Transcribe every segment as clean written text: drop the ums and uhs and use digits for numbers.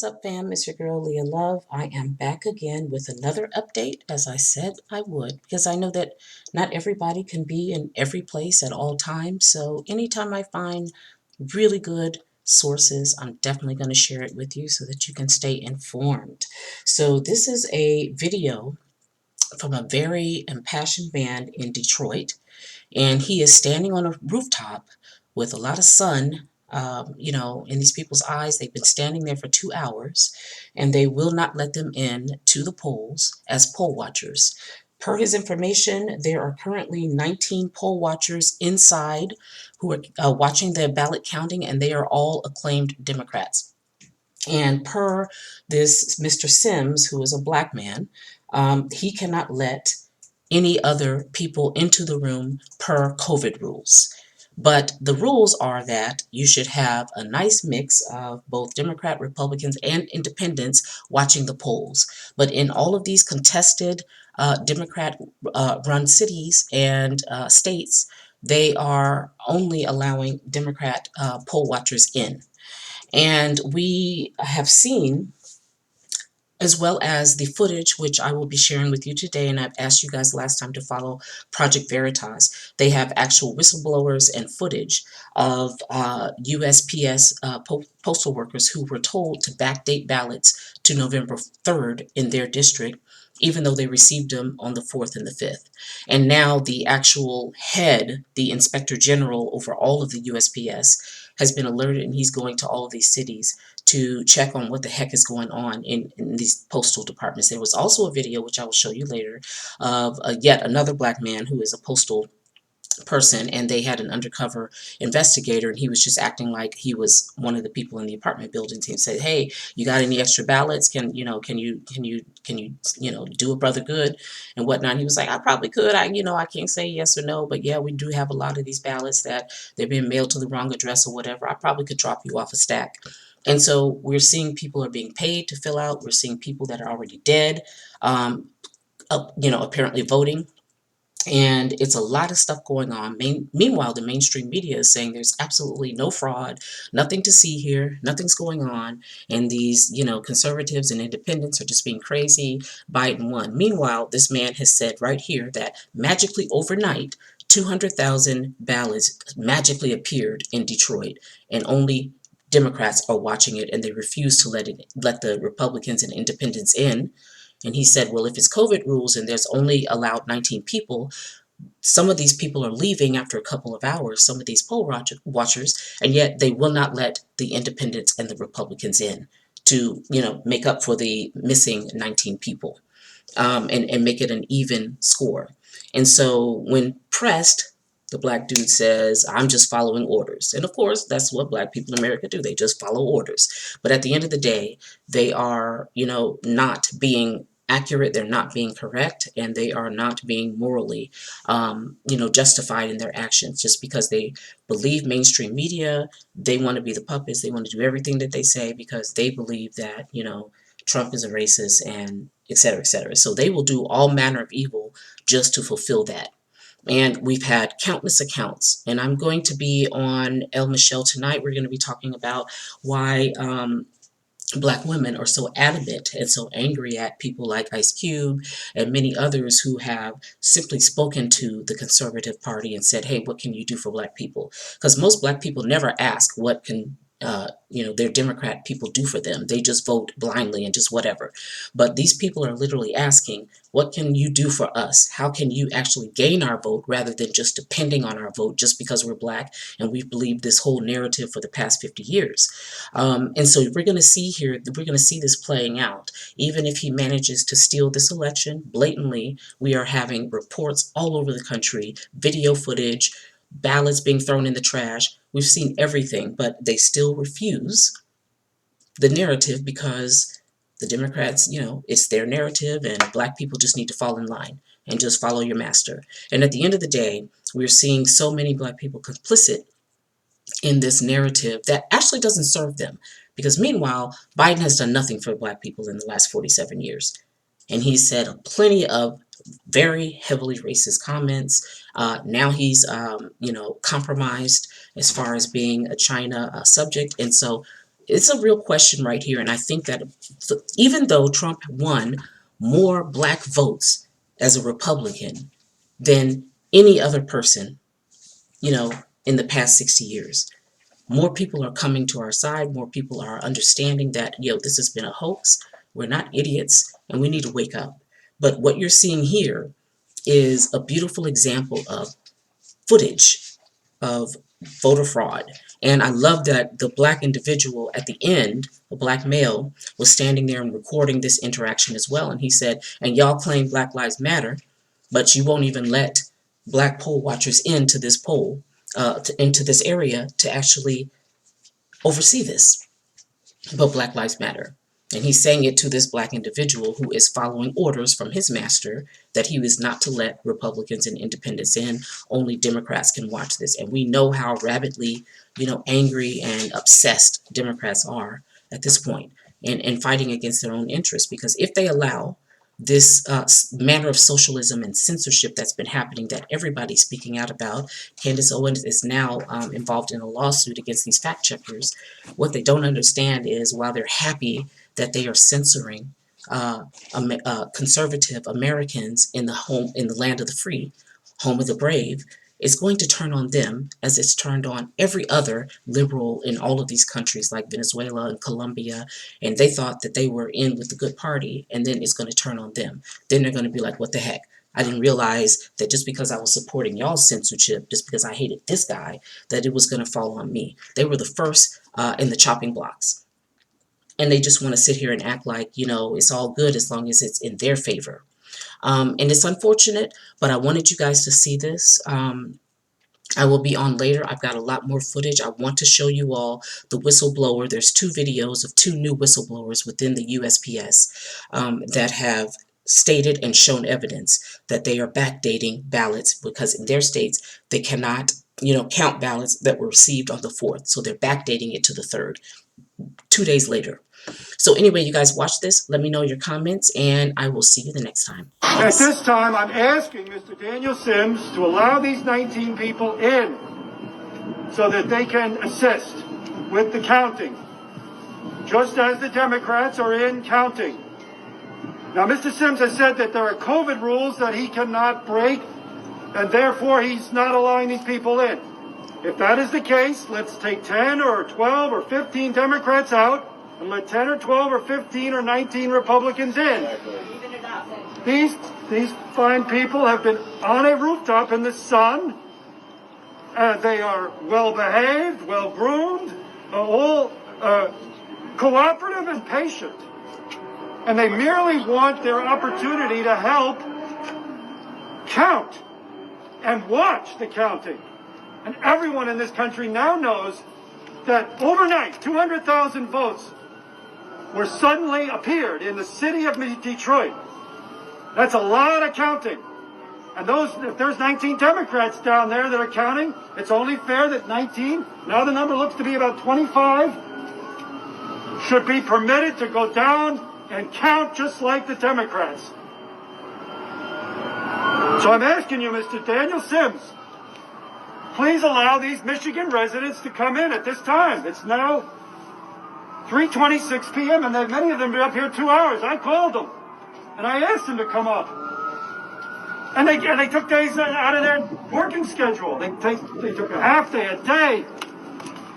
What's up, fam? It's your girl, Leah Love. I am back again with another update, as I said I would, because I know that not everybody can be in every place at all times. So anytime I find really good sources, I'm definitely going to share it with you so that you can stay informed. So this is a video from a very impassioned man in Detroit, and he is standing on a rooftop with a lot of sun, in these people's eyes. They've been standing there for 2 hours, and they will not let them in to the polls as poll watchers. Per his information, there are currently 19 poll watchers inside who are watching the ballot counting, and they are all acclaimed Democrats. And per this Mr. Sims, who is a black man, he cannot let any other people into the room per COVID rules. But the rules are that you should have a nice mix of both Democrat, Republicans, and independents watching the polls. But in all of these contested Democrat run cities and states, they are only allowing Democrat poll watchers in. And we have seen, as well as the footage, which I will be sharing with you today, and I've asked you guys last time to follow Project Veritas. They have actual whistleblowers and footage of USPS postal workers who were told to backdate ballots to November 3rd in their district, even though they received them on the 4th and the 5th. And now the actual head, the Inspector General over all of the USPS, has been alerted, and he's going to all of these cities to check on what the heck is going on in these postal departments. There was also a video, which I will show you later, of yet another black man who is a postal person, and they had an undercover investigator, and he was just acting like he was one of the people in the apartment building team. Said, "Hey, you got any extra ballots? Can you do a brother good and whatnot?" And he was like, "I probably could. I can't say yes or no, but yeah, we do have a lot of these ballots that they're being mailed to the wrong address or whatever. I probably could drop you off a stack." And so we're seeing people are being paid to fill out. We're seeing people that are already dead, apparently voting. And it's a lot of stuff going on. Meanwhile, the mainstream media is saying there's absolutely no fraud, nothing to see here, nothing's going on. And these, conservatives and independents are just being crazy. Biden won. Meanwhile, this man has said right here that magically overnight, 200,000 ballots magically appeared in Detroit, and only Democrats are watching it, and they refuse to let the Republicans and independents in. And he said, well, if it's COVID rules and there's only allowed 19 people, some of these people are leaving after a couple of hours, some of these poll watchers, and yet they will not let the independents and the Republicans in to, make up for the missing 19 people, and make it an even score. And so when pressed, the black dude says, "I'm just following orders." And of course, that's what black people in America do. They just follow orders. But at the end of the day, they are, not being accurate, they're not being correct, and they are not being morally, justified in their actions. Just because they believe mainstream media, they want to be the puppets, they want to do everything that they say because they believe that, Trump is a racist and et cetera, et cetera. So they will do all manner of evil just to fulfill that. And we've had countless accounts. And I'm going to be on El Michelle tonight. We're going to be talking about why black women are so adamant and so angry at people like Ice Cube and many others who have simply spoken to the conservative party and said, hey, what can you do for black people? Because most black people never ask what can their Democrat people do for them. They just vote blindly and just whatever. But these people are literally asking, what can you do for us? How can you actually gain our vote rather than just depending on our vote just because we're black and we've believed this whole narrative for the past 50 years? And so we're going to see here, we're going to see this playing out. Even if he manages to steal this election blatantly, we are having reports all over the country, video footage, ballots being thrown in the trash. We've seen everything, but they still refuse the narrative because the Democrats, it's their narrative, and black people just need to fall in line and just follow your master. And at the end of the day, we're seeing so many black people complicit in this narrative that actually doesn't serve them. Because meanwhile, Biden has done nothing for black people in the last 47 years. And he's said plenty of very heavily racist comments. Now he's, compromised as far as being a China subject. And so It's a real question right here, and I think that even though Trump won more black votes as a Republican than any other person, you know, in the past 60 years, more people are coming to our side. More people are understanding that, this has been a hoax. We're not idiots, and we need to wake up. But what you're seeing here is a beautiful example of footage of voter fraud. And I love that the black individual at the end, a black male, was standing there and recording this interaction as well. And he said, and y'all claim Black Lives Matter, but you won't even let black poll watchers into this into this area to actually oversee this. But Black Lives Matter. And he's saying it to this black individual who is following orders from his master that he is not to let Republicans and independents in. Only Democrats can watch this. And we know how rabidly, angry and obsessed Democrats are at this point and fighting against their own interests. Because if they allow this manner of socialism and censorship that's been happening, that everybody's speaking out about. Candace Owens is now involved in a lawsuit against these fact checkers. What they don't understand is while they're happy that they are censoring conservative Americans in the land of the free, home of the brave, it's going to turn on them as it's turned on every other liberal in all of these countries like Venezuela and Colombia. And they thought that they were in with the good party, and then it's going to turn on them. Then they're going to be like, what the heck? I didn't realize that just because I was supporting y'all's censorship, just because I hated this guy, that it was going to fall on me. They were the first in the chopping blocks. And they just want to sit here and act like, it's all good as long as it's in their favor. And it's unfortunate, but I wanted you guys to see this. I will be on later. I've got a lot more footage. I want to show you all the whistleblower. There's 2 videos of 2 new whistleblowers within the USPS that have stated and shown evidence that they are backdating ballots because in their states they cannot, count ballots that were received on the 4th. So they're backdating it to the 3rd, 2 days later. So anyway, you guys watch this. Let me know your comments, and I will see you the next time. At this time, I'm asking Mr. Daniel Sims to allow these 19 people in so that they can assist with the counting, just as the Democrats are in counting. Now, Mr. Sims has said that there are COVID rules that he cannot break, and therefore he's not allowing these people in. If that is the case, let's take 10 or 12 or 15 Democrats out and let 10 or 12 or 15 or 19 Republicans in. These fine people have been on a rooftop in the sun. They are well-behaved, well-groomed, all cooperative and patient. And they merely want their opportunity to help count and watch the counting. And everyone in this country now knows that overnight, 200,000 votes were suddenly appeared in the city of Detroit. That's a lot of counting. And if there's 19 Democrats down there that are counting, it's only fair that 19, now the number looks to be about 25, should be permitted to go down and count just like the Democrats. So I'm asking you, Mr. Daniel Sims, please allow these Michigan residents to come in at this time. It's now 3:26 p.m. and many of them have been up here 2 hours. I called them and I asked them to come up. And they took days out of their working schedule. They took a half day, a day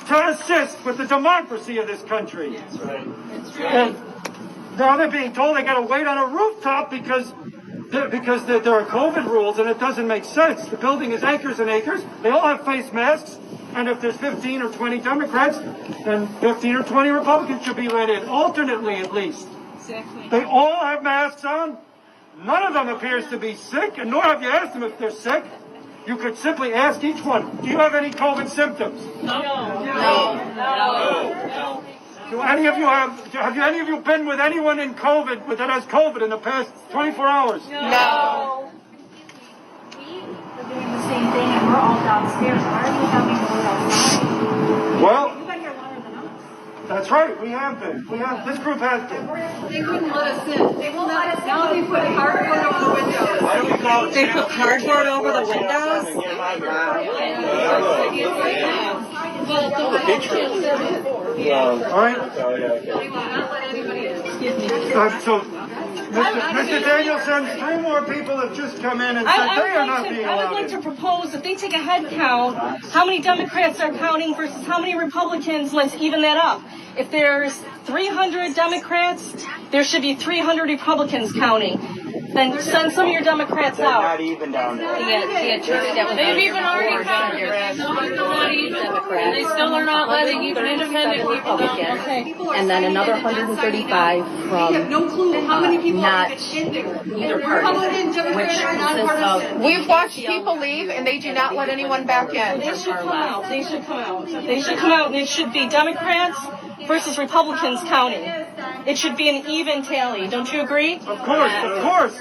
to assist with the democracy of this country. That's right. That's right. And now they're being told they got to wait on a rooftop because there are COVID rules, and it doesn't make sense. The building is acres and acres. They all have face masks. And if there's 15 or 20 Democrats, then 15 or 20 Republicans should be let in, alternately at least. Exactly. They all have masks on. None of them appears to be sick, and nor have you asked them if they're sick. You could simply ask each one, do you have any COVID symptoms? No. Do any of you have any of you been with anyone in COVID that has COVID in the past 24 hours? No. We are doing the same thing and we're all downstairs. Why are you having to go outside? Well, You've been here longer than us. that's right. We have been. This group has been. They wouldn't let us in. They won't let us in. Now they put cardboard over the windows. Why don't we call it? They put cardboard over the windows? Well, All right? So, Mr. Danielson, 3 more people have just come in and said they are not being I would allowed like to in. propose that they take a head count, how many Democrats are counting versus how many Republicans, let's even that up. If there's 300 Democrats, there should be 300 Republicans counting. Then send some of your Democrats out. Not even down there. They've even already counted. Not even. They still are not letting even independent people down. Okay. And then another 135 We have no from clue how many people not are even in there. either party, Republican, Democrat, or nonpartisan. We've watched people leave and they do not let anyone back in. They should come out. They should come out. They should come out, and it should be Democrats versus Republicans counting. It should be an even tally. Don't you agree? Of course, of course.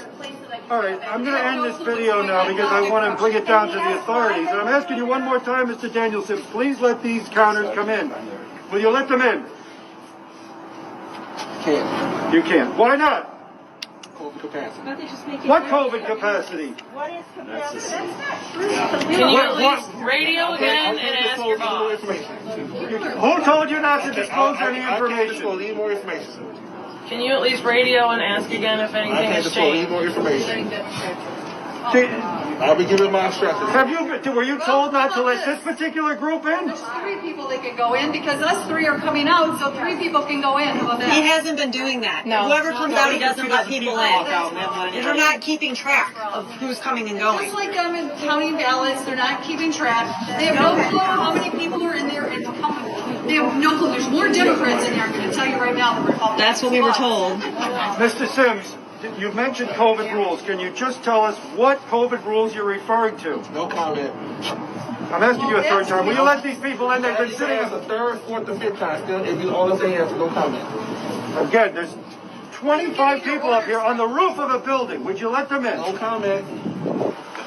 All right, I'm going to end this video now because I want to bring it down to the authorities. And I'm asking you one more time, Mr. Danielson, please let these counters come in. Will you let them in? Can't. You can't. Why not? COVID capacity. Why don't they just make it What fair? COVID capacity? What is capacity? Can you at least radio again and ask your boss? Who told you not to disclose any I can't information? disclose any more information. Can you at least radio and ask again if I anything can't has disclose any changed? more information. See, I'll be giving my instructions. were you told not to let this particular group in? There's 3 people that can go in because us 3 are coming out, so 3 people can go in. How about He that? hasn't been doing that. No. Whoever comes out, he doesn't let people in. They're not keeping track of who's coming and going. Just like them in counting ballots, they're not keeping track. They have no clue how many people are in there and how many. They have no clue. There's more Democrats in there, I'm going to tell you right now, than Republicans. That's what we were told. Mr. Sims, you've mentioned COVID rules. Can you just tell us what COVID rules you're referring to? No comment. I'm asking you a third time. Will you let these people in? They've been sitting. It's the third, fourth, or fifth time. Still, if you all I'm saying is no comment. Again, there's 25 people up here on the roof of a building. Would you let them in? No comment.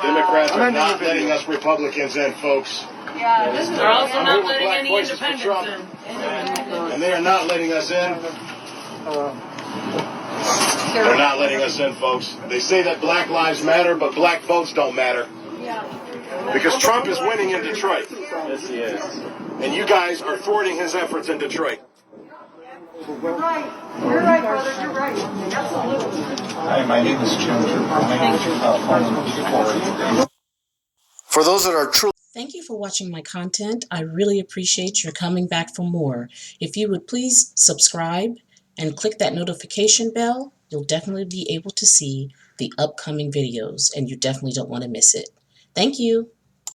Democrats I'm are ending the not video. letting us Republicans in, folks. Yeah, this is. They're also I'm not here with letting Black any Voices for independents Trump. in. And they are not letting us in. They're not letting us in, folks. They say that Black Lives Matter, but black votes don't matter. Because Trump is winning in Detroit. Yes, he is. And you guys are thwarting his efforts in Detroit. You're right. You're right, brother. You're right. Absolutely. Hi, my name is Jim. For those that are true. Thank you for watching my content. I really appreciate your coming back for more. If you would please subscribe and click that notification bell, you'll definitely be able to see the upcoming videos, and you definitely don't want to miss it. Thank you.